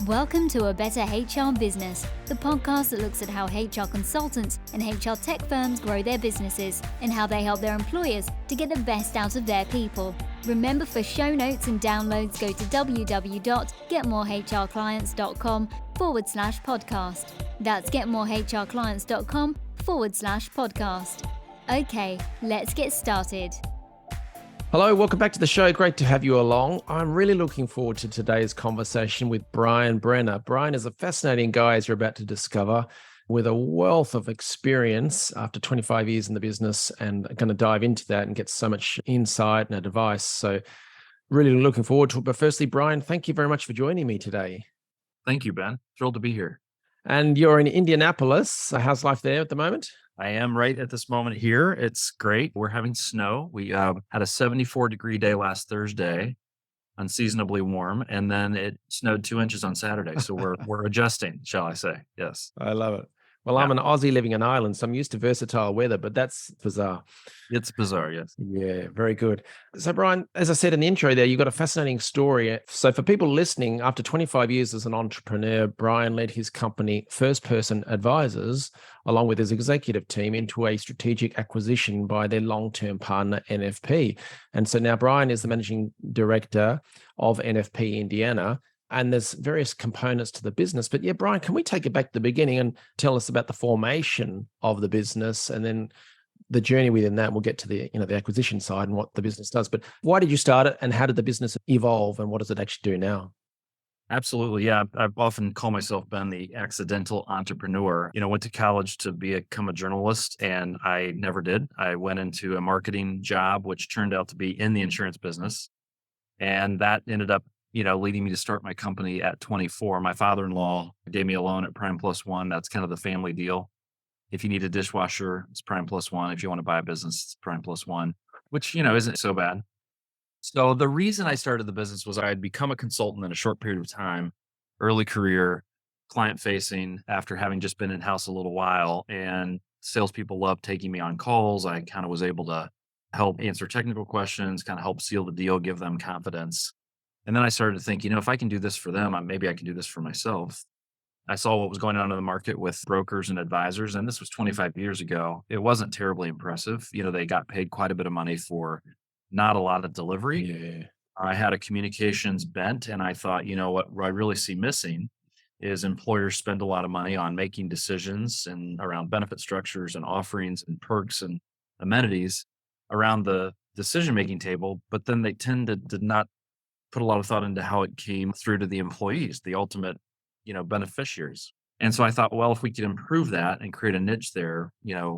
Welcome to A Better HR Business, the podcast that looks at how HR consultants and HR tech firms grow their businesses and how they help their employers to get the best out of their people. Remember, for show notes and downloads, go to www.getmorehrclients.com/podcast. That's getmorehrclients.com/podcast. Okay, let's get started. Hello, welcome back to the show. Great to have you along. I'm really looking forward to today's conversation with Bryan Brenner. Bryan is a fascinating guy, as you're about to discover, with a wealth of experience after 25 years in the business, and going to dive into that and get so much insight and advice. So really looking forward to it. But firstly, Bryan, thank you very much for joining me today. Thank you, Ben. Thrilled to be here. And you're in Indianapolis. How's life there at the moment? I am right at this moment here. It's great. We're having snow. We had a 74-degree day last Thursday, unseasonably warm, and then it snowed 2 inches on Saturday. So we're adjusting, shall I say? Yes. I love it. Well, yeah. I'm an Aussie living in Ireland, so I'm used to versatile weather, but that's bizarre. It's bizarre, yes. Yeah, very good. So, Bryan, as I said in the intro there, you've got a fascinating story. So for people listening, after 25 years as an entrepreneur, Bryan led his company, First Person Advisors, along with his executive team, into a strategic acquisition by their long-term partner, NFP. And so now Bryan is the managing director of NFP Indiana. And there's various components to the business. But yeah, Bryan, can we take it back to the beginning and tell us about the formation of the business and then the journey within that? We'll get to the acquisition side and what the business does. But why did you start it, and how did the business evolve, and what does it actually do now? Absolutely. Yeah. I've often called myself, Ben, the accidental entrepreneur. Went to college to become a journalist, and I never did. I went into a marketing job, which turned out to be in the insurance business. And that ended up leading me to start my company at 24. My father-in-law gave me a loan at Prime Plus One. That's kind of the family deal. If you need a dishwasher, it's Prime Plus One. If you want to buy a business, it's Prime Plus One, which, isn't so bad. So the reason I started the business was I had become a consultant in a short period of time, early career, client-facing, after having just been in-house a little while. And salespeople loved taking me on calls. I kind of was able to help answer technical questions, kind of help seal the deal, give them confidence. And then I started to think, if I can do this for them, maybe I can do this for myself. I saw what was going on in the market with brokers and advisors, and this was 25 years ago. It wasn't terribly impressive. They got paid quite a bit of money for not a lot of delivery. Yeah. I had a communications bent, and I thought, what I really see missing is employers spend a lot of money on making decisions and around benefit structures and offerings and perks and amenities around the decision-making table, but then they tend to did not put a lot of thought into how it came through to the employees, the ultimate, beneficiaries. And so I thought, well, if we could improve that and create a niche there,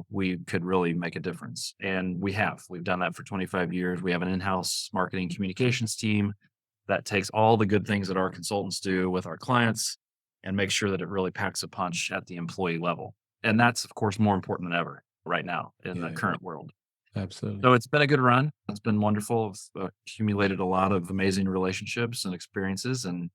we could really make a difference. And we've done that for 25 years. We have an in-house marketing communications team that takes all the good things that our consultants do with our clients and makes sure that it really packs a punch at the employee level. And that's, of course, more important than ever right now in the current world. Absolutely. So it's been a good run. It's been wonderful. I've accumulated a lot of amazing relationships and experiences. And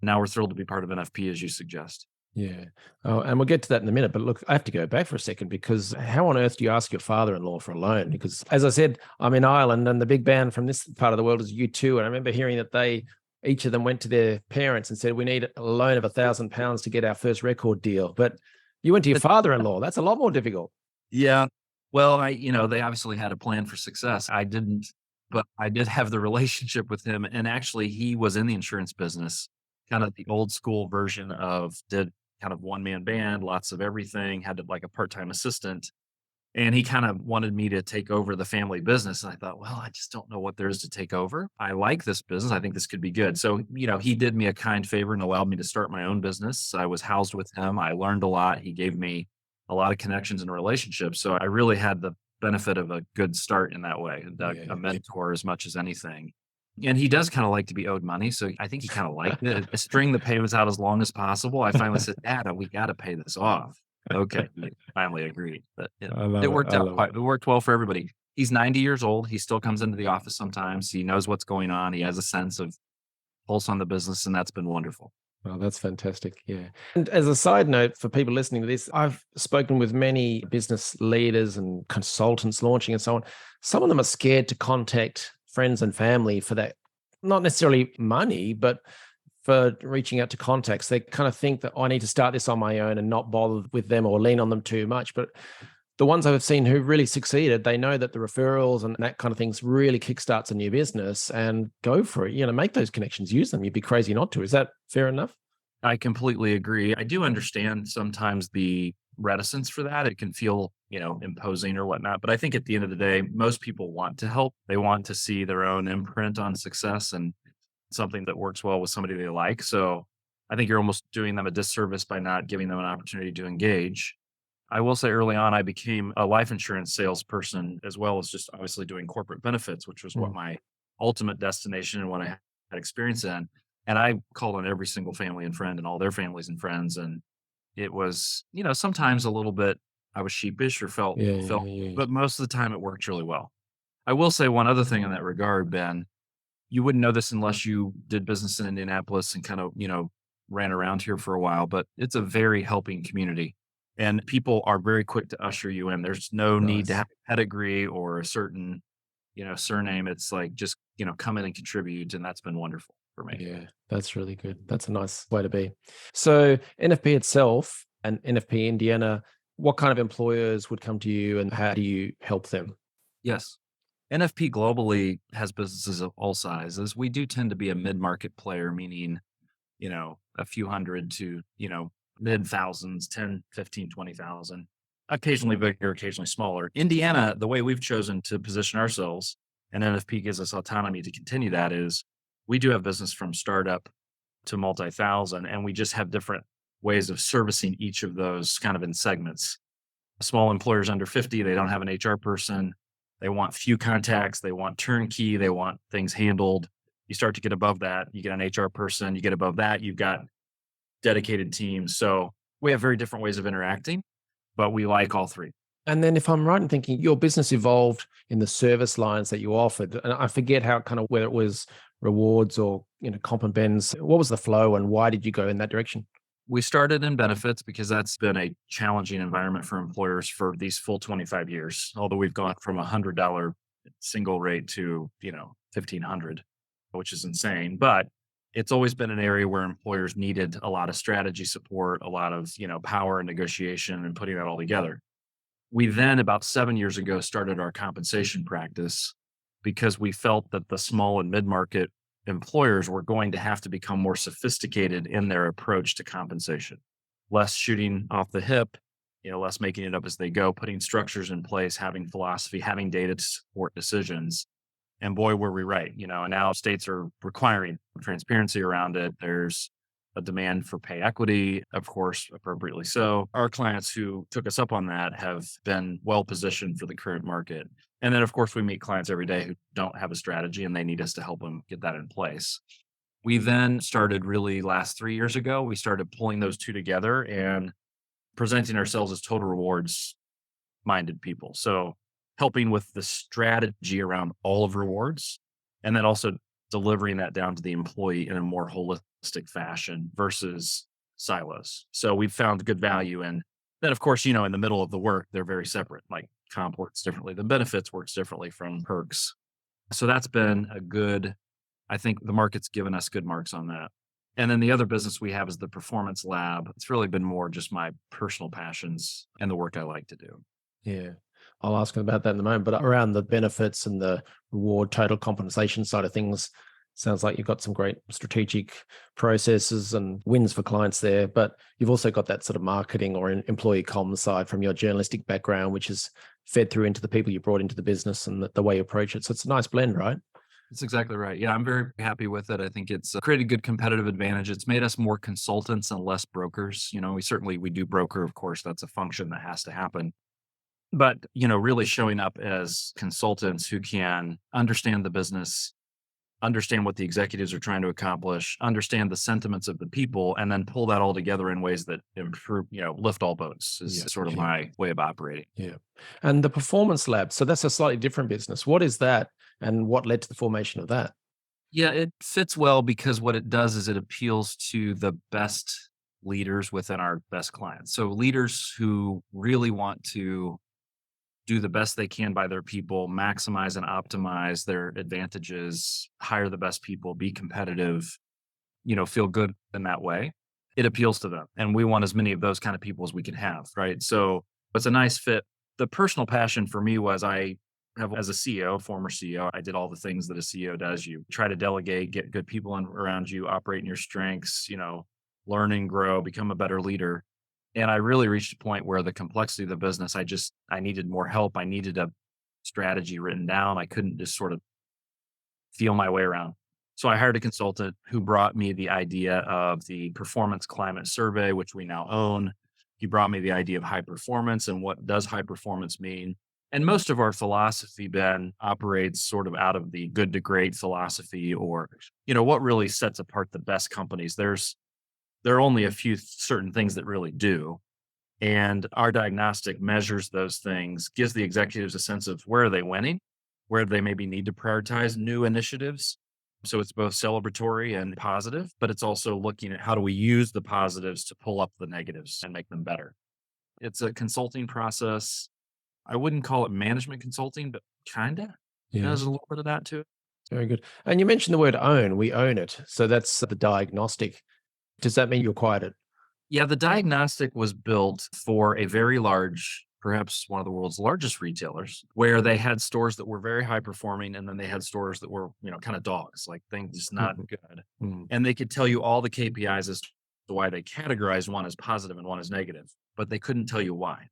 now we're thrilled to be part of NFP, as you suggest. Yeah. Oh, and we'll get to that in a minute. But look, I have to go back for a second, because how on earth do you ask your father-in-law for a loan? Because as I said, I'm in Ireland, and the big band from this part of the world is U2. And I remember hearing that each of them went to their parents and said, we need a loan of £1,000 to get our first record deal. But you went to your father-in-law. That's a lot more difficult. Yeah. Well, they obviously had a plan for success. I didn't, but I did have the relationship with him. And actually, he was in the insurance business, kind of the old school version did kind of one-man band, lots of everything, had like a part-time assistant. And he kind of wanted me to take over the family business. And I thought, well, I just don't know what there is to take over. I like this business. I think this could be good. So, he did me a kind favor and allowed me to start my own business. I was housed with him. I learned a lot. He gave me a lot of connections and relationships. So I really had the benefit of a good start in that way, a mentor as much as anything. And he does kind of like to be owed money. So I think he kind of liked it. String the payments out as long as possible. I finally said, Dad, we got to pay this off. Okay. He finally agreed. But it worked out quite, it worked well for everybody. He's 90 years old. He still comes into the office sometimes. He knows what's going on. He has a sense of pulse on the business, and that's been wonderful. Well, that's fantastic. Yeah. And as a side note for people listening to this, I've spoken with many business leaders and consultants launching and so on. Some of them are scared to contact friends and family for that, not necessarily money, but for reaching out to contacts. They kind of think that, "Oh, I need to start this on my own and not bother with them or lean on them too much." But the ones I've seen who really succeeded, they know that the referrals and that kind of things really kickstarts a new business, and go for it. Make those connections, use them. You'd be crazy not to. Is that fair enough? I completely agree. I do understand sometimes the reticence for that. It can feel, imposing or whatnot. But I think at the end of the day, most people want to help. They want to see their own imprint on success and something that works well with somebody they like. So I think you're almost doing them a disservice by not giving them an opportunity to engage. I will say early on, I became a life insurance salesperson as well as just obviously doing corporate benefits, which was what Mm. my ultimate destination and what I had experience in. And I called on every single family and friend and all their families and friends. And it was, sometimes a little bit, I was sheepish or Yeah, felt, yeah, yeah. but most of the time it worked really well. I will say one other thing in that regard, Ben, you wouldn't know this unless you did business in Indianapolis and kind of, ran around here for a while, but it's a very helping community and people are very quick to usher you in. There's no need to Nice. have a pedigree or a certain, surname. It's like just, come in and contribute. And that's been wonderful for me. Yeah, that's really good. That's a nice way to be. So NFP itself and NFP Indiana, what kind of employers would come to you and how do you help them? Yes. NFP globally has businesses of all sizes. We do tend to be a mid-market player, meaning, a few hundred to, mid thousands, 10, 15, 20,000. Occasionally bigger, occasionally smaller. Indiana, the way we've chosen to position ourselves, and NFP gives us autonomy to continue that, is we do have business from startup to multi-thousand, and we just have different ways of servicing each of those kind of in segments. Small employers under 50, they don't have an HR person. They want few contacts. They want turnkey. They want things handled. You start to get above that, you get an HR person. You get above that, you've got dedicated teams. So we have very different ways of interacting, but we like all three. And then if I'm right in thinking your business evolved in the service lines that you offered, and I forget how kind of whether it was rewards or, comp and bends, what was the flow and why did you go in that direction? We started in benefits because that's been a challenging environment for employers for these full 25 years. Although we've gone from $100 single rate to, 1500, which is insane. But it's always been an area where employers needed a lot of strategy support, a lot of, power and negotiation and putting that all together. We then about 7 years ago started our compensation practice because we felt that the small and mid-market employers were going to have to become more sophisticated in their approach to compensation, less shooting off the hip, less making it up as they go, putting structures in place, having philosophy, having data to support decisions. And boy, were we right. And now states are requiring transparency around it. There's a demand for pay equity, of course, appropriately so. Our clients who took us up on that have been well positioned for the current market. And then, of course, we meet clients every day who don't have a strategy and they need us to help them get that in place. We then started really last 3 years ago, we started pulling those two together and presenting ourselves as total rewards minded people. So helping with the strategy around all of rewards and then also delivering that down to the employee in a more holistic fashion versus silos. So we've found good value. And then, of course, in the middle of the work, they're very separate. Like comp works differently, the benefits works differently from perks. So that's been I think the market's given us good marks on that. And then the other business we have is the performance lab. It's really been more just my personal passions and the work I like to do. Yeah. I'll ask about that in a moment, but around the benefits and the reward total compensation side of things, sounds like you've got some great strategic processes and wins for clients there, but you've also got that sort of marketing or employee comms side from your journalistic background, which is fed through into the people you brought into the business and the way you approach it. So it's a nice blend, right? That's exactly right. Yeah, I'm very happy with it. I think it's created good competitive advantage. It's made us more consultants and less brokers. We do broker, of course, that's a function that has to happen. But, really showing up as consultants who can understand the business, understand what the executives are trying to accomplish, understand the sentiments of the people, and then pull that all together in ways that improve, lift all boats is Yeah. sort of Yeah. my way of operating. Yeah. And the performance lab, so that's a slightly different business. What is that and what led to the formation of that? Yeah, it fits well because what it does is it appeals to the best leaders within our best clients. So leaders who really want to do the best they can by their people, maximize and optimize their advantages, hire the best people, be competitive, feel good in that way, it appeals to them. And we want as many of those kind of people as we can have. Right. So it's a nice fit. The personal passion for me was as a CEO, former CEO, I did all the things that a CEO does. You try to delegate, get good people around you, operate in your strengths, learn and grow, become a better leader. And I really reached a point where the complexity of the business, I needed more help. I needed a strategy written down. I couldn't just sort of feel my way around. So I hired a consultant who brought me the idea of the performance climate survey, which we now own. He brought me the idea of high performance and what does high performance mean. And most of our philosophy, Ben, operates sort of out of the good to great philosophy, or, what really sets apart the best companies. There are only a few certain things that really do. And our diagnostic measures those things, gives the executives a sense of where are they winning, where they maybe need to prioritize new initiatives. So it's both celebratory and positive, but it's also looking at how do we use the positives to pull up the negatives and make them better. It's a consulting process. I wouldn't call it management consulting, but kind of. Yeah. There's a little bit of that to it. Very good. And you mentioned the word own. We own it. So that's the diagnostic. Does that mean you acquired it? Yeah, the diagnostic was built for a very large, perhaps one of the world's largest retailers, where they had stores that were very high performing, and then they had stores that were, kind of dogs, like things just not good. Mhm. And they could tell you all the KPIs as to why they categorized one as positive and one as negative, but they couldn't tell you why.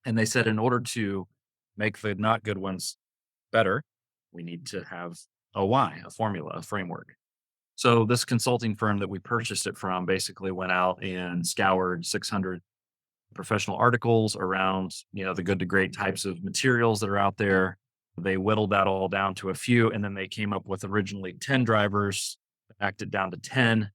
And they said, in order to make the not good ones better, we need to have a why, a formula, a framework. So this consulting firm that we purchased it from basically went out and scoured 600 professional articles around, the good to great types of materials that are out there. They whittled that all down to a few, and then they came up with originally 10 drivers, backed it down to 10.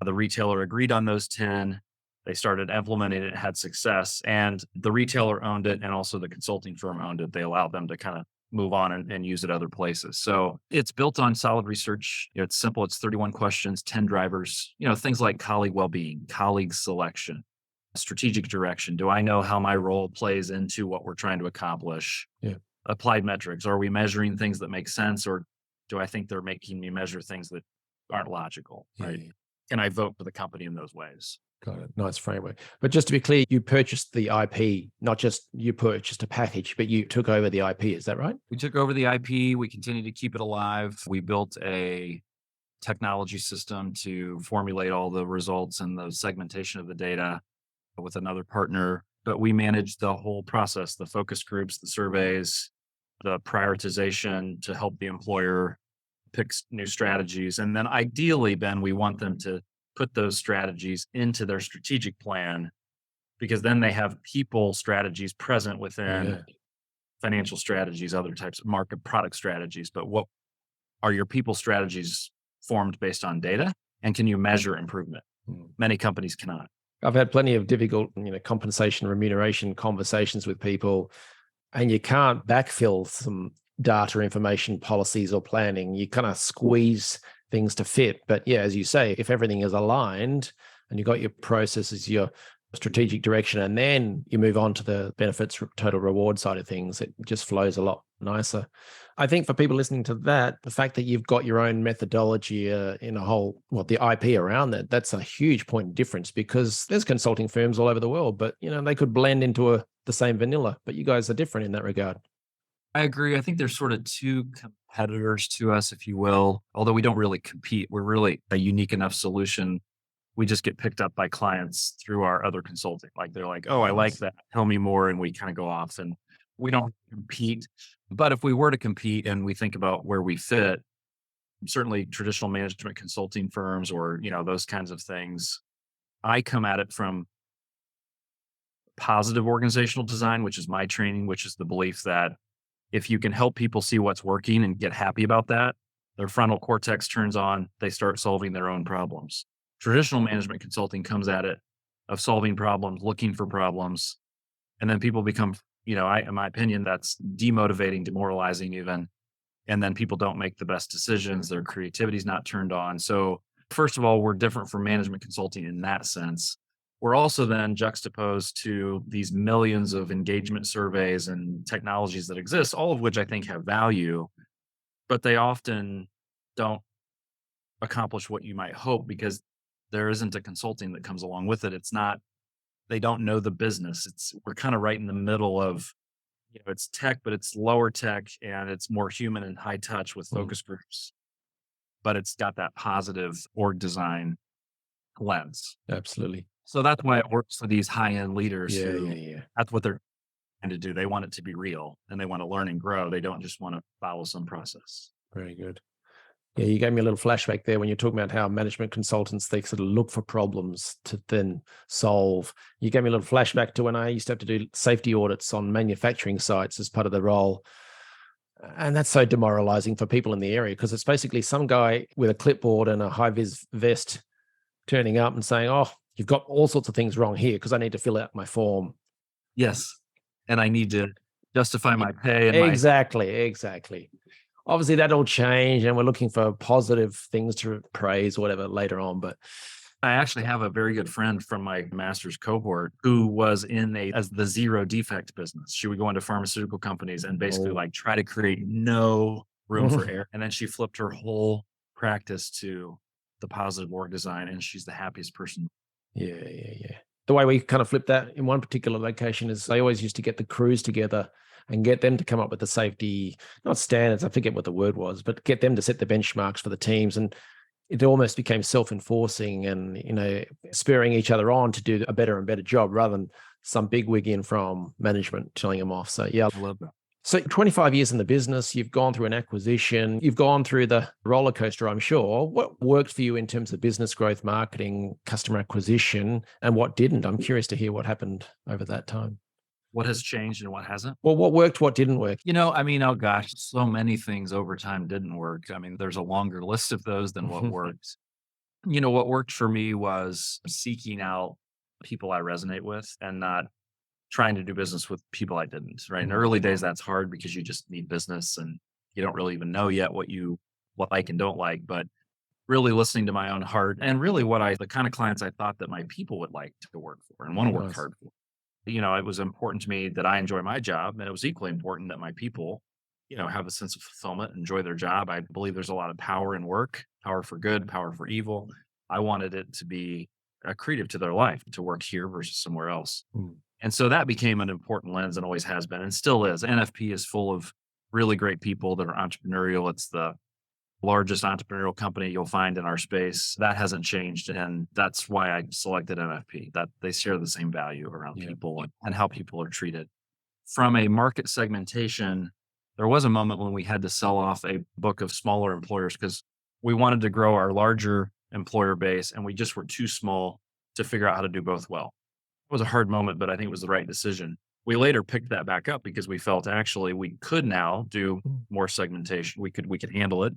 The retailer agreed on those 10. They started implementing it, had success, and the retailer owned it, and also the consulting firm owned it. They allowed them to kind of move on and use it other places. So it's built on solid research. It's simple. It's 31 questions, 10 drivers, things like colleague well-being, colleague selection, strategic direction. Do I know how my role plays into what we're trying to accomplish? Yeah. Applied metrics. Are we measuring things that make sense, or do I think they're making me measure things that aren't logical? Right. Yeah. Can I vote for the company in those ways? Got it. Nice framework. But just to be clear, you purchased the IP, not just you purchased a package, but you took over the IP. Is that right? We took over the IP. We continue to keep it alive. We built a technology system to formulate all the results and the segmentation of the data with another partner. But we managed the whole process, the focus groups, the surveys, the prioritization to help the employer pick new strategies. And then ideally, Ben, we want them to put those strategies into their strategic plan, because then they have people strategies present within financial strategies, other types of market product strategies. But what are your people strategies formed based on data? And can you measure improvement? Many companies cannot. I've had plenty of difficult, compensation, remuneration conversations with people, and you can't backfill some data, information, policies, or planning. You kind of squeeze things to fit. But yeah, as you say, if everything is aligned and you've got your processes, your strategic direction, and then you move on to the benefits total reward side of things, it just flows a lot nicer. I think for people listening to that, the fact that you've got your own methodology in a whole, the IP around that, that's a huge point of difference, because there's consulting firms all over the world, but they could blend into the same vanilla, but you guys are different in that regard. I agree. I think there's sort of two competitors to us, if you will, although we don't really compete. We're really a unique enough solution. We just get picked up by clients through our other consulting. Like they're like, oh, I like that. Tell me more. And we kind of go off, and we don't compete. But if we were to compete and we think about where we fit, certainly traditional management consulting firms or, those kinds of things, I come at it from positive organizational design, which is my training, which is the belief that if you can help people see what's working and get happy about that, their frontal cortex turns on, they start solving their own problems. Traditional management consulting comes at it of solving problems, looking for problems, and then people become, in my opinion, that's demotivating, demoralizing even. And then people don't make the best decisions. Their creativity is not turned on. So first of all, we're different from management consulting in that sense. We're also then juxtaposed to these millions of engagement surveys and technologies that exist, all of which I think have value, but they often don't accomplish what you might hope, because there isn't a consulting that comes along with it. It's not, they don't know the business. We're kind of right in the middle of, it's tech, but it's lower tech and it's more human and high touch with Mm, focus groups, but it's got that positive org design lens. absolutely. So that's why it works for these high end leaders Yeah, who yeah, yeah. that's what they're trying to do. They want it to be real and they want to learn and grow. They don't just want to follow some process. Very good. Yeah, you gave me a little flashback there when you're talking about how management consultants, they sort of look for problems to then solve. You gave me a little flashback to when I used to have to do safety audits on manufacturing sites as part of the role. And that's so demoralizing for people in the area because it's basically some guy with a clipboard and a high vis vest turning up and saying, "Oh, you've got all sorts of things wrong here because I need to fill out my form." Yes. And I need to justify my pay and my, Exactly. Obviously, that all changed, and we're looking for positive things to praise or whatever later on. But I actually have a very good friend from my master's cohort who was as the zero defect business. She would go into pharmaceutical companies and basically oh, like try to create no room for error. And then she flipped her whole practice to the positive org design, and she's the happiest person. yeah. The way we kind of flipped that in one particular location is they always used to get the crews together and get them to come up with the safety, not standards, I forget what the word was, but get them to set the benchmarks for the teams. And it almost became self-enforcing and, spurring each other on to do a better and better job rather than some big wig in from management telling them off. So, yeah. I love that. So 25 years in the business, you've gone through an acquisition, you've gone through the roller coaster, I'm sure. What worked for you in terms of business growth, marketing, customer acquisition, and what didn't? I'm curious to hear what happened over that time. What has changed and what hasn't? Well, what worked, what didn't work? Oh gosh, so many things over time didn't work. I mean, there's a longer list of those than what worked. What worked for me was seeking out people I resonate with and not trying to do business with people I didn't, right? In the early days, that's hard because you just need business and you don't really even know yet what you like and don't like, but really listening to my own heart and really the kind of clients I thought that my people would like to work for and want to work Nice. hard for. It was important to me that I enjoy my job, and it was equally important that my people, have a sense of fulfillment, enjoy their job. I believe there's a lot of power in work, power for good, power for evil. I wanted it to be accretive to their life to work here versus somewhere else. Mm. And so that became an important lens and always has been and still is. NFP is full of really great people that are entrepreneurial. It's the largest entrepreneurial company you'll find in our space. That hasn't changed. And that's why I selected NFP, that they share the same value around Yeah. people and how people are treated. From a market segmentation, there was a moment when we had to sell off a book of smaller employers because we wanted to grow our larger employer base and we just were too small to figure out how to do both well. It was a hard moment, but I think it was the right decision. We later picked that back up because we felt actually we could now do more segmentation. We could handle it.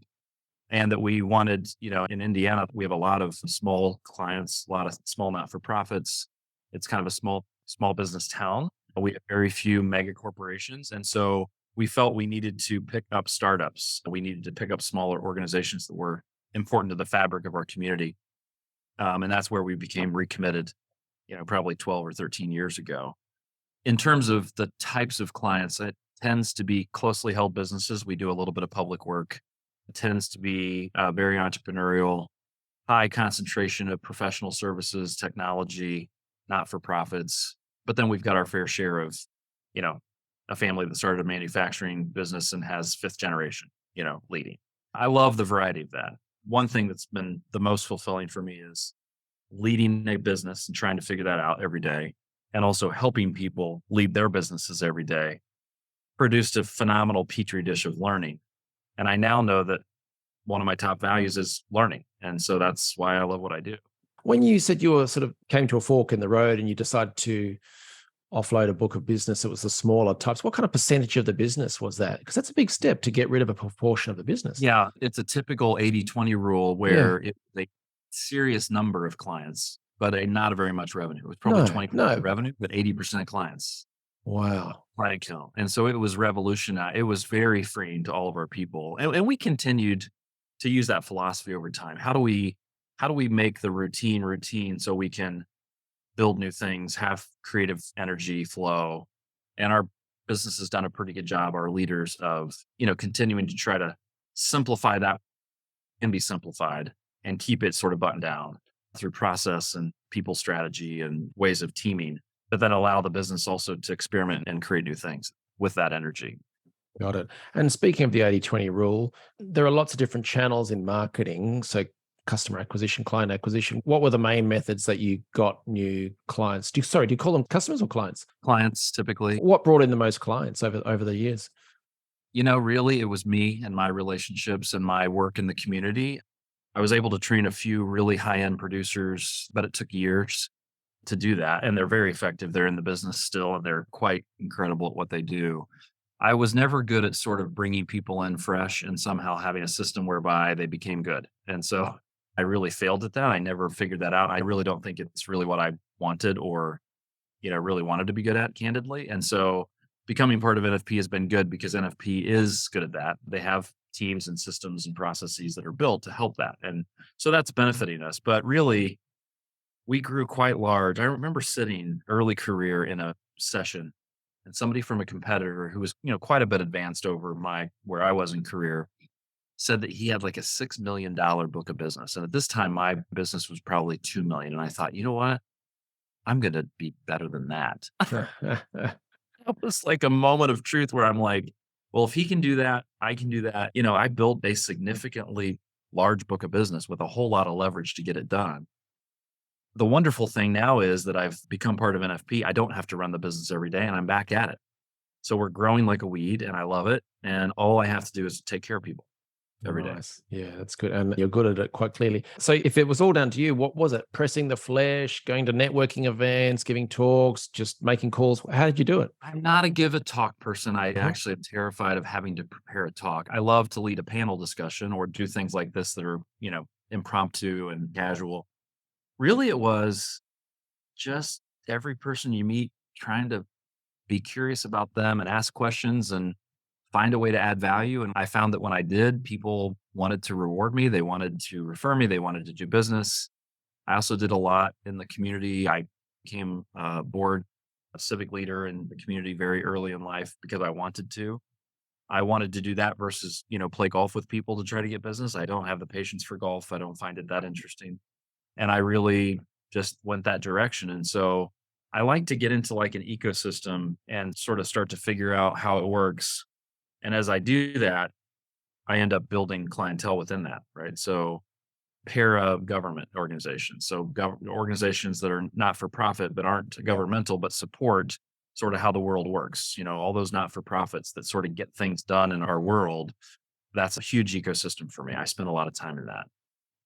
And that we wanted, in Indiana, we have a lot of small clients, a lot of small not-for-profits. It's kind of a small business town. We have very few mega corporations. And so we felt we needed to pick up startups. We needed to pick up smaller organizations that were important to the fabric of our community. And that's where we became recommitted, probably 12 or 13 years ago. In terms of the types of clients, it tends to be closely held businesses. We do a little bit of public work. It tends to be very entrepreneurial, high concentration of professional services, technology, not-for-profits. But then we've got our fair share of, a family that started a manufacturing business and has fifth generation, leading. I love the variety of that. One thing that's been the most fulfilling for me is leading a business and trying to figure that out every day, and also helping people lead their businesses every day. Produced a phenomenal petri dish of learning. And I now know that one of my top values is learning. And so that's why I love what I do. When you said you were sort of came to a fork in the road and you decided to offload a book of business that was the smaller types, what kind of percentage of the business was that? Because that's a big step to get rid of a proportion of the business. Yeah, it's a typical 80-20 rule where it's a serious number of clients, but not a very much revenue. It's probably 20% revenue, but 80% clients. Wow. Client count. And so it was revolutionized. It was very freeing to all of our people. And we continued to use that philosophy over time. How do we make the routine so we can build new things, have creative energy flow? And our business has done a pretty good job, our leaders, of, continuing to try to simplify that and be simplified and keep it sort of buttoned down through process and people strategy and ways of teaming, but then allow the business also to experiment and create new things with that energy. Got it. And speaking of the 80/20 rule, there are lots of different channels in marketing. So customer acquisition, client acquisition. What were the main methods that you got new clients? Do you call them customers or clients? Clients typically, What brought in the most clients over the years? really it was me and my relationships and my work in the community. I was able to train a few really high end producers, but it took years to do that. And they're very effective. They're in the business still and they're quite incredible at what they do. I was never good at sort of bringing people in fresh and somehow having a system whereby they became good. And so I really failed at that. I never figured that out. I really don't think it's really what I wanted or, really wanted to be good at, candidly. And so becoming part of NFP has been good because NFP is good at that. They have teams and systems and processes that are built to help that. And so that's benefiting us. But really, we grew quite large. I remember sitting early career in a session and somebody from a competitor who was, quite a bit advanced over where I was in career said that he had like a $6 million book of business. And at this time, my business was probably 2 million. And I thought, you know what? I'm going to be better than that. That was like a moment of truth where I'm like, well, if he can do that, I can do that. I built a significantly large book of business with a whole lot of leverage to get it done. The wonderful thing now is that I've become part of NFP. I don't have to run the business every day and I'm back at it. So we're growing like a weed and I love it. And all I have to do is take care of people every day. Nice. Yeah, that's good. And you're good at it quite clearly. So if it was all down to you, what was it? Pressing the flesh, going to networking events, giving talks, just making calls? How did you do it? I'm not a give a talk person. I Mhm. actually am terrified of having to prepare a talk. I love to lead a panel discussion or do things like this that are, impromptu and casual. Really, it was just every person you meet trying to be curious about them and ask questions and find a way to add value. And I found that when I did, people wanted to reward me. They wanted to refer me. They wanted to do business. I also did a lot in the community. I became a board, a civic leader in the community very early in life because I wanted to. I wanted to do that versus, play golf with people to try to get business. I don't have the patience for golf. I don't find it that interesting. And I really just went that direction. And so I like to get into like an ecosystem and sort of start to figure out how it works. And as I do that, I end up building clientele within that, right? So para government organizations. So organizations that are not for profit, but aren't governmental, but support sort of how the world works. All those not for profits that sort of get things done in our world. That's a huge ecosystem for me. I spend a lot of time in that.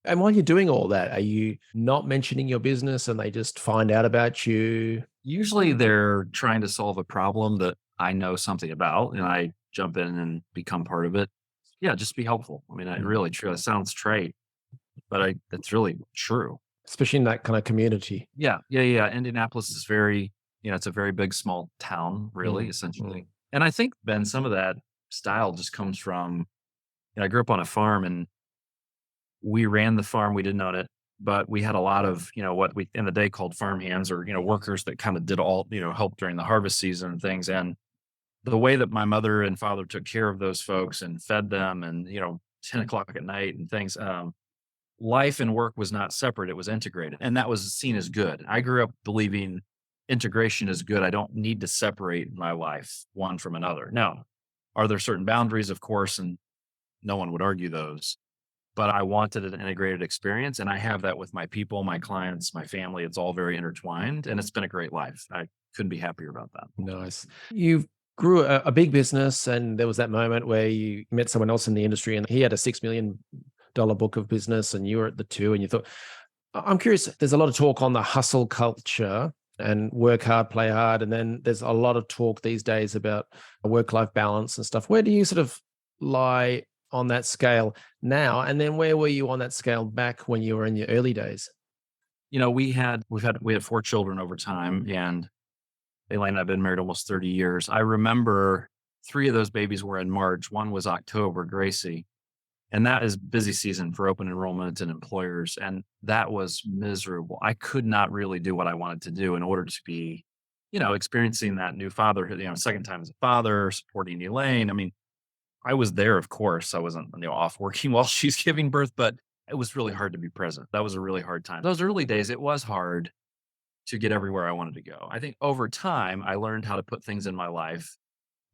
And while you're doing all that, are you not mentioning your business and they just find out about you? Usually they're trying to solve a problem that I know something about and I jump in and become part of it. Yeah, just be helpful. I mean, I really true. It sounds trite, but it's really true. Especially in that kind of community. Yeah. Yeah. Indianapolis is very, it's a very big, small town, really, Mm, essentially. And I think, Ben, some of that style just comes from, I grew up on a farm and we ran the farm. We didn't own it, but we had a lot of, what we in the day called farm hands or, workers that kind of did all, help during the harvest season and things. And the way that my mother and father took care of those folks and fed them and, 10 o'clock at night and things, life and work was not separate. It was integrated. And that was seen as good. I grew up believing integration is good. I don't need to separate my life one from another. Now, are there certain boundaries? Of course, and no one would argue those. But I wanted an integrated experience. And I have that with my people, my clients, my family. It's all very intertwined. And it's been a great life. I couldn't be happier about that. Nice. You grew a big business and there was that moment where you met someone else in the industry and he had a $6 million book of business and you were at the 2 and you thought, I'm curious, there's a lot of talk on the hustle culture and work hard, play hard. And then there's a lot of talk these days about work-life balance and stuff. Where do you sort of lie on that scale now? And then where were you on that scale back when you were in your early days? We had 4 children over time, and Elaine and I've been married almost 30 years. I remember 3 of those babies were in March. One was October, Gracie. And that is busy season for open enrollment and employers. And that was miserable. I could not really do what I wanted to do in order to be, experiencing that new fatherhood, second time as a father, supporting Elaine. I mean, I was there, of course. I wasn't, off working while she's giving birth, but it was really hard to be present. That was a really hard time. Those early days, it was hard to get everywhere I wanted to go. I think over time, I learned how to put things in my life,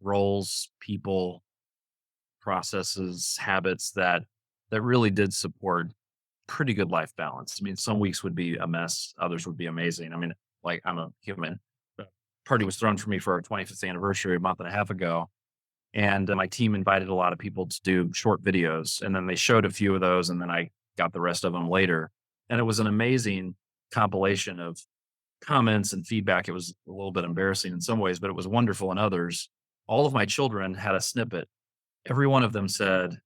roles, people, processes, habits that really did support pretty good life balance. I mean, some weeks would be a mess, others would be amazing. I mean, like I'm a human. A party was thrown for me for our 25th anniversary a month and a half ago. And my team invited a lot of people to do short videos. And then they showed a few of those. And then I got the rest of them later. And it was an amazing compilation of comments and feedback. It was a little bit embarrassing in some ways, but it was wonderful in others. All of my children had a snippet. Every one of them said,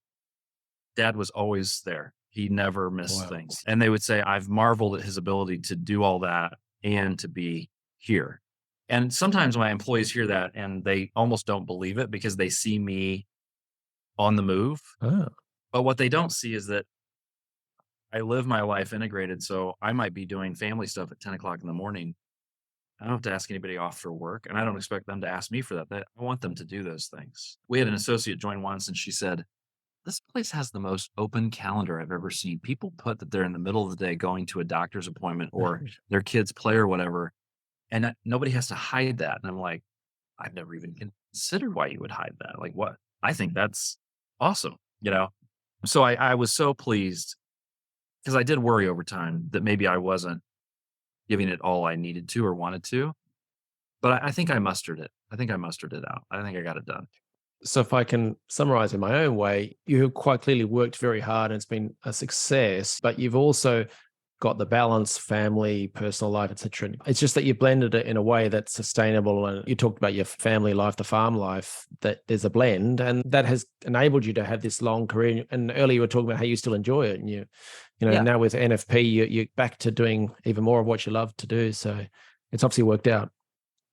Dad was always there. He never missed Wow. things. And they would say, I've marveled at his ability to do all that and to be here. And sometimes my employees hear that and they almost don't believe it because they see me on the move. Oh, But what they don't see is that I live my life integrated. So I might be doing family stuff at 10 o'clock in the morning. I don't have to ask anybody off for work. And I don't expect them to ask me for that. I want them to do those things. We had an associate join once and she said, this place has the most open calendar I've ever seen. People put that they're in the middle of the day going to a doctor's appointment or their kids play or whatever. And nobody has to hide that. And I'm like, I've never even considered why you would hide that. Like what? I think that's awesome, you know? So I was so pleased because I did worry over time that maybe I wasn't giving it all I needed to or wanted to. But I think I mustered it. I think I mustered it out. I think I got it done. so if I can summarize in my own way, you have quite clearly worked very hard and it's been a success, but you've also got the balance, family, personal life, etc. It's just that you blended it in a way that's sustainable. And you talked about your family life, the farm life, that there's a blend, and that has enabled you to have this long career. And earlier you were talking about how you still enjoy it, and Yeah. now with NFP, you're back to doing even more of what you love to do. So it's obviously worked out.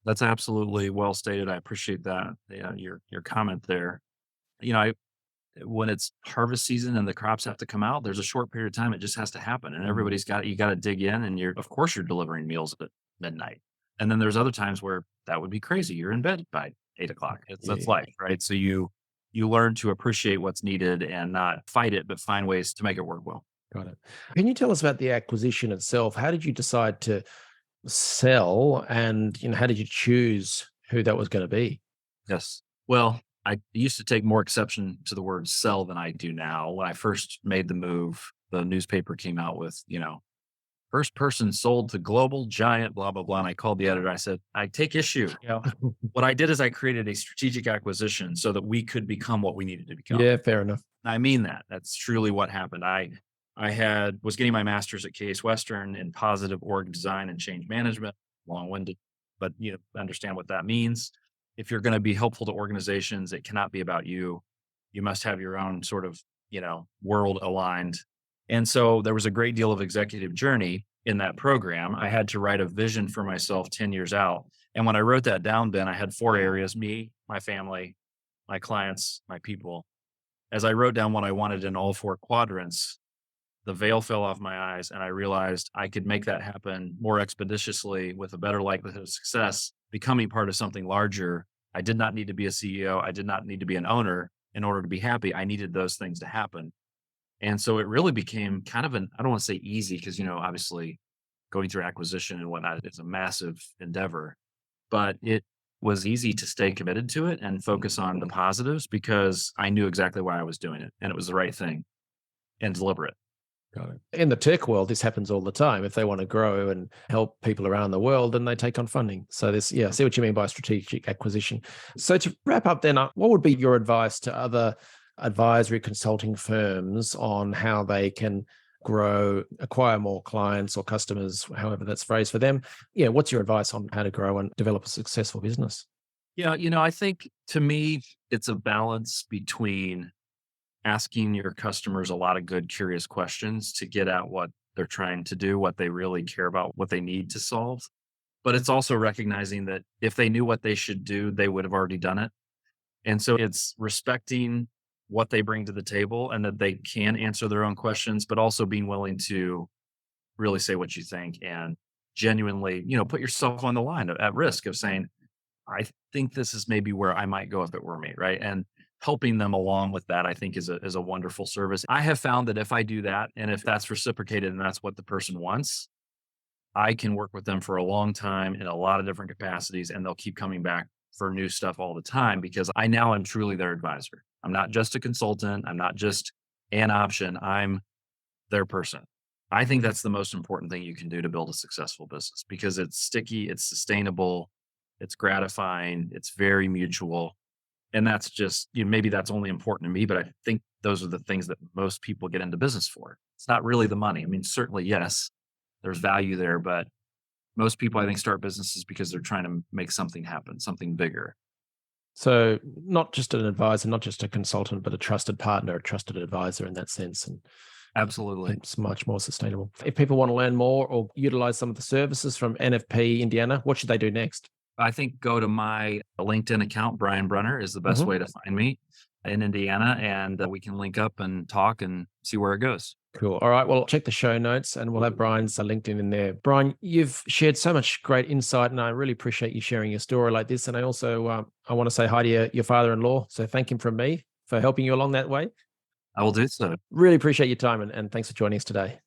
That's absolutely well stated. I appreciate that. Yeah, your comment there. You know, when it's harvest season and the crops have to come out, there's a short period of time it just has to happen, and everybody's got you got to dig in, and of course you're delivering meals at midnight. And then there's other times where that would be crazy. You're in bed by 8 o'clock. That's Yeah. life, right? So you learn to appreciate what's needed and not fight it, but find ways to make it work well. Got it. Can you tell us about the acquisition itself? How did you decide to sell, and how did you choose who that was going to be? Yes. Well, I used to take more exception to the word sell than I do now. When I first made the move, the newspaper came out with, first person sold to global giant, blah, blah, blah. And I called the editor. I said, I take issue. What I did is I created a strategic acquisition so that we could become what we needed to become. Yeah, fair enough. I mean that. That's truly what happened. I was getting my master's at Case Western in positive org design and change management, long-winded, but understand what that means. If you're going to be helpful to organizations, it cannot be about you. You must have your own sort of, world aligned. And so there was a great deal of executive journey in that program. I had to write a vision for myself 10 years out. And when I wrote that down, Ben, I had 4 areas: me, my family, my clients, my people. As I wrote down what I wanted in all 4 quadrants, the veil fell off my eyes and I realized I could make that happen more expeditiously with a better likelihood of success, becoming part of something larger. I did not need to be a CEO. I did not need to be an owner in order to be happy. I needed those things to happen. And so it really became kind of I don't want to say easy because, obviously going through acquisition and whatnot is a massive endeavor, but it was easy to stay committed to it and focus on the positives because I knew exactly why I was doing it and it was the right thing and deliberate. Got it. In the tech world, this happens all the time. If they want to grow and help people around the world, then they take on funding. So I see what you mean by strategic acquisition. So to wrap up then, what would be your advice to other advisory consulting firms on how they can grow, acquire more clients or customers, however that's phrased for them? What's your advice on how to grow and develop a successful business? Yeah, I think to me, it's a balance between asking your customers a lot of good, curious questions to get at what they're trying to do, what they really care about, what they need to solve. But it's also recognizing that if they knew what they should do, they would have already done it. And so it's respecting what they bring to the table and that they can answer their own questions, but also being willing to really say what you think and genuinely, put yourself on the line at risk of saying, I think this is maybe where I might go if it were me. Right. And helping them along with that, I think is a wonderful service. I have found that if I do that, and if that's reciprocated and that's what the person wants, I can work with them for a long time in a lot of different capacities, and they'll keep coming back for new stuff all the time because I now am truly their advisor. I'm not just a consultant. I'm not just an option. I'm their person. I think that's the most important thing you can do to build a successful business because it's sticky, it's sustainable, it's gratifying, it's very mutual. And that's just, maybe that's only important to me, but I think those are the things that most people get into business for. It's not really the money. I mean, certainly, yes, there's value there, but most people, I think, start businesses because they're trying to make something happen, something bigger. So not just an advisor, not just a consultant, but a trusted partner, a trusted advisor in that sense. And absolutely, it's much more sustainable. If people want to learn more or utilize some of the services from NFP Indiana, what should they do next? I think go to my LinkedIn account. Bryan Brenner is the best way to find me in Indiana, and we can link up and talk and see where it goes. Cool. All right. Well, check the show notes and we'll have Bryan's LinkedIn in there. Bryan, you've shared so much great insight and I really appreciate you sharing your story like this. And I also, I want to say hi to your father-in-law. So thank him from me for helping you along that way. I will do so. Really appreciate your time and thanks for joining us today.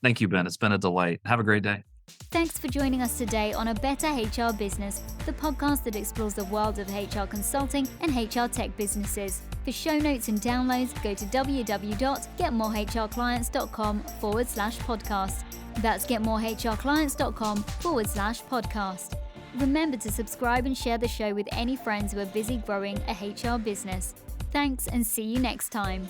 Thank you, Ben. It's been a delight. Have a great day. Thanks for joining us today on A Better HR Business, the podcast that explores the world of HR consulting and HR tech businesses. For show notes and downloads, go to www.getmorehrclients.com/podcast. That's getmorehrclients.com/podcast. Remember to subscribe and share the show with any friends who are busy growing a HR business. Thanks and see you next time.